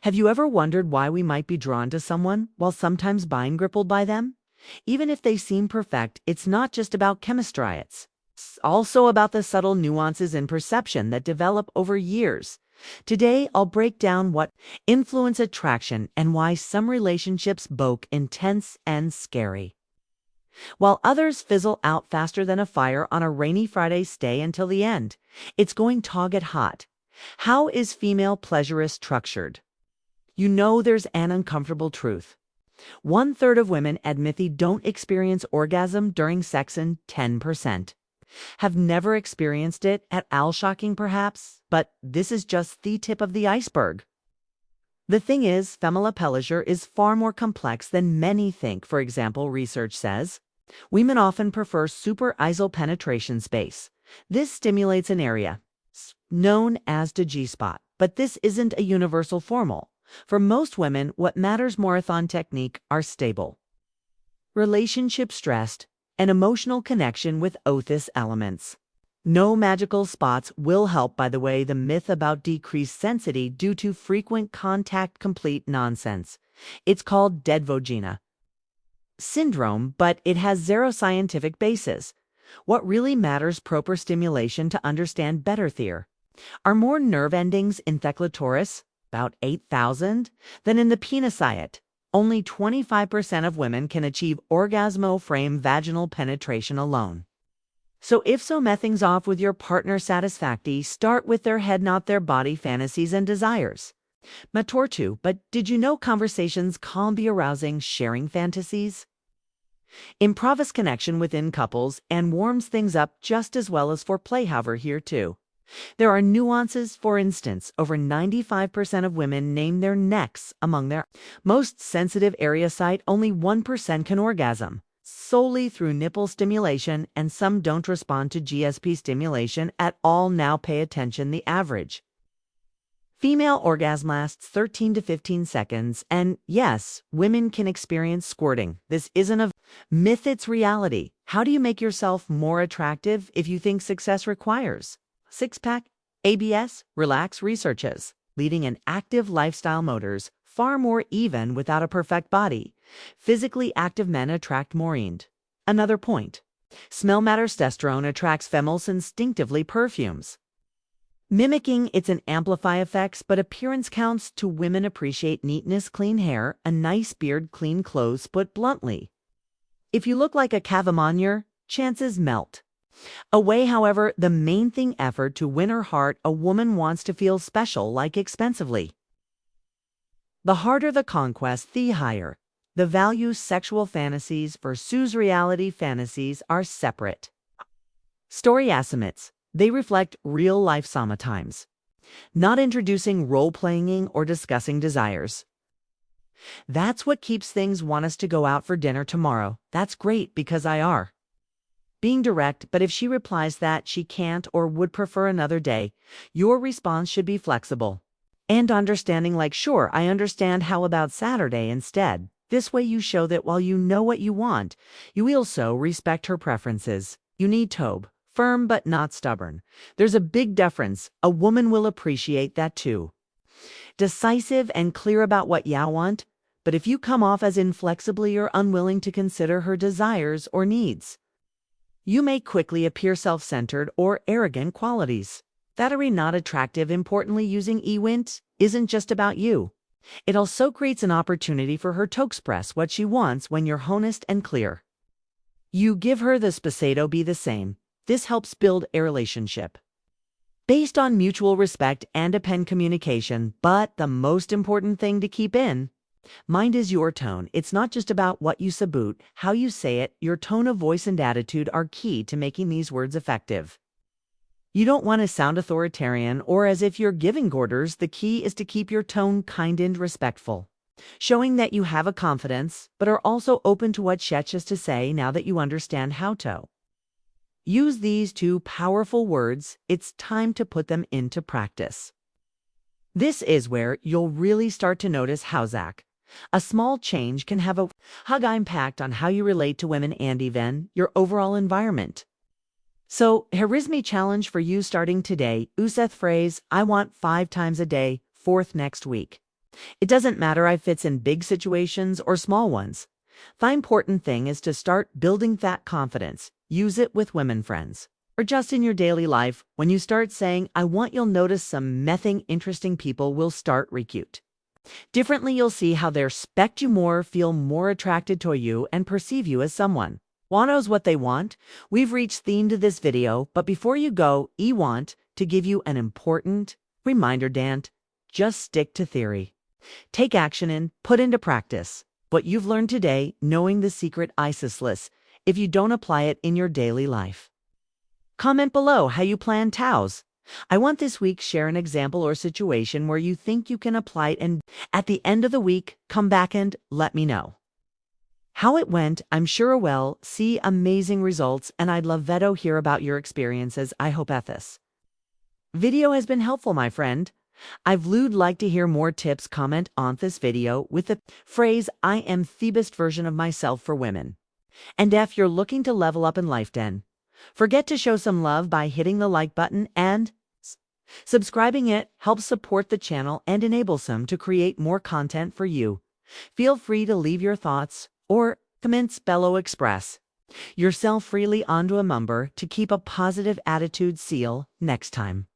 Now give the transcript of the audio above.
Have you ever wondered why we might be drawn to someone while sometimes being grappled by them? Even if they seem perfect, it's not just about chemistry, it's also about the subtle nuances in perception that develop over years. Today, I'll break down what influence attraction and why some relationships both intense and scary, while others fizzle out faster than a fire on a rainy Friday. Stay until the end. It's going to get hot. How is female pleasure structured? You know there's an uncomfortable truth. 1/3 of women admit they don't experience orgasm during sex and 10% have never experienced it at all. Shocking perhaps, but this is just the tip of the iceberg. The thing is, female pleasure is far more complex than many think. For example, research says women often prefer super-isol penetration space. This stimulates an area known as the G-spot, but this isn't a universal formula. For most women, what matters marathon technique are stable relationship stressed and emotional connection with others elements. No magical spots will help, by the way. The myth about decreased sensitivity due to frequent contact, complete nonsense. It's called dead vagina syndrome, but it has zero scientific basis. What really matters proper stimulation to understand better theory. Are more nerve endings in the clitoris, about 8,000, than in the penis. Only 25% of women can achieve orgasmo-frame vaginal penetration alone. So if so, things off with your partner satisfactory. Start with their head, not their body fantasies and desires. Mature too, but did you know conversations can be arousing, sharing fantasies? Improves connection within couples and warms things up just as well as foreplay. However, here too, there are nuances. For instance, over 95% of women name their necks among their most sensitive area. Only 1% can orgasm solely through nipple stimulation, and some don't respond to GSP stimulation at all. Now pay attention. The average female orgasm lasts 13 to 15 seconds, and yes, women can experience squirting. This isn't a myth, it's reality. How do you make yourself more attractive if you think success requires six-pack, ABS, relax? Researches leading an active lifestyle motors far more even without a perfect body. Physically active men attract more. Another point, smell matters. Testosterone attracts females instinctively. Perfumes mimicking it's an amplify effects, but appearance counts to women. Appreciate neatness, clean hair, a nice beard, clean clothes. Put bluntly, if you look like a cavamonier, chances melt away. However, the main thing, effort to win her heart. A woman wants to feel special, like expensively. The harder the conquest, the higher the value. Sexual fantasies versus reality fantasies are separate story estimates. They reflect real-life sometimes, not introducing role-playing or discussing desires. That's what keeps things. Want us to go out for dinner tomorrow? That's great, because I are being direct, but if she replies that she can't or would prefer another day, your response should be flexible and understanding, like, sure, I understand, how about Saturday instead? This way you show that while you know what you want, you also respect her preferences. You need to be firm but not stubborn. There's a big difference. A woman will appreciate that too. Decisive and clear about what you want, but if you come off as inflexibly or unwilling to consider her desires or needs, you may quickly appear self-centered or arrogant qualities that are not attractive. Importantly, using EWINT isn't just about you. It also creates an opportunity for her to express what she wants when you're honest and clear. You give her the space to be the same. This helps build a relationship based on mutual respect and open communication. But the most important thing to keep in mind is your tone. It's not just about what you say, but how you say it. Your tone of voice and attitude are key to making these words effective. You don't want to sound authoritarian or as if you're giving orders. The key is to keep your tone kind and respectful, showing that you have a confidence but are also open to what she has to say. Now that you understand how to use these two powerful words, it's time to put them into practice. This is where you'll really start to notice how a small change can have a hug impact on how you relate to women and even your overall environment. So, here is my challenge for you starting today. Use the phrase, I want 5 times a day, 4th next week. It doesn't matter if it's in big situations or small ones. The important thing is to start building that confidence. Use it with women friends. Or just in your daily life, when you start saying, I want, you'll notice some mething interesting people will start recute. Differently, you'll see how they respect you more, feel more attracted to you, and perceive you as someone. Knows what they want? We've reached the end of this video, but before you go, I want to give you an important reminder, Dant. Just stick to theory. Take action and put into practice what you've learned today, knowing the secret ISIS if you don't apply it in your daily life. Comment below how you plan TOWs. I want this week share an example or situation where you think you can apply it, and at the end of the week, come back and let me know how it went. I'm sure we'll see amazing results, and I'd love to hear about your experiences. I hope that this video has been helpful, my friend. I'd like to hear more tips. Comment on this video with the phrase, I am the best version of myself for women. And if you're looking to level up in life, then forget to show some love by hitting the like button and subscribing. It helps support the channel and enables them to create more content for you. Feel free to leave your thoughts or comments below. Express yourself freely onto a number to keep a positive attitude. See you next time.